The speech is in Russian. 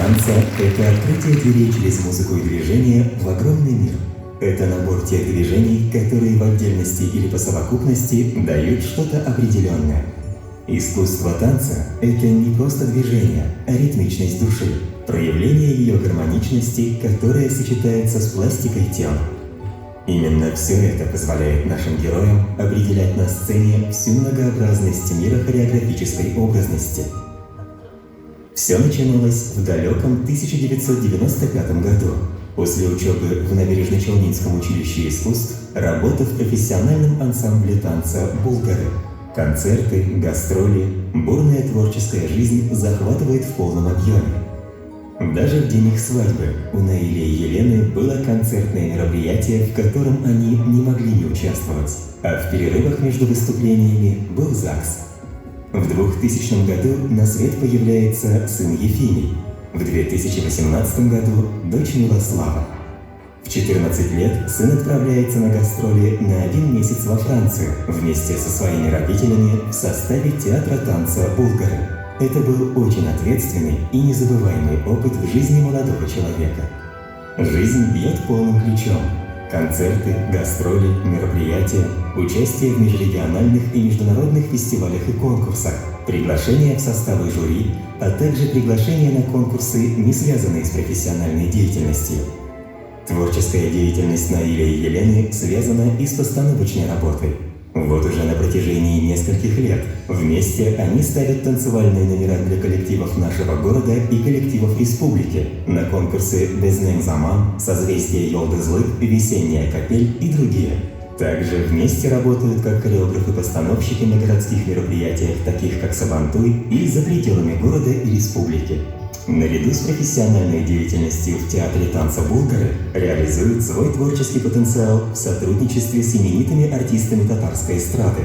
Танца – это открытие дверей через музыку и движение в огромный мир. Это набор тех движений, которые в отдельности или по совокупности дают что-то определенное. Искусство танца – это не просто движение, а ритмичность души, проявление ее гармоничности, которая сочетается с пластикой тела. Именно все это позволяет нашим героям определять на сцене всю многообразность мира хореографической образности. Все начиналось в далеком 1995 году, после учебы в Набережно-Челнинском училище искусств, работа в профессиональном ансамбле танца «Булгары». Концерты, гастроли, бурная творческая жизнь захватывает в полном объеме. Даже в день их свадьбы у Наили и Елены было концертное мероприятие, в котором они не могли не участвовать, а в перерывах между выступлениями был ЗАГС. В 2000 году на свет появляется сын Ефимий, в 2018 году дочь Милослава. В 14 лет сын отправляется на гастроли на 1 месяц во Францию вместе со своими родителями в составе театра танца «Булгары». Это был очень ответственный и незабываемый опыт в жизни молодого человека. Жизнь бьет полным ключом. Концерты, гастроли, мероприятия, участие в межрегиональных и международных фестивалях и конкурсах, приглашения в составы жюри, а также приглашения на конкурсы, не связанные с профессиональной деятельностью. Творческая деятельность Наили и Елены связана и с постановочной работой. Вот уже на протяжении нескольких лет вместе они ставят танцевальные номера для коллективов нашего города и коллективов республики на конкурсы «Безнем Заман», «Созвездие Йолдызлык», «Весенняя капель» и другие. Также вместе работают как хореографы-постановщики на городских мероприятиях, таких как Сабантуй, и за пределами города и республики. Наряду с профессиональной деятельностью в театре танца «Булгары» реализуют свой творческий потенциал в сотрудничестве с именитыми артистами татарской эстрады.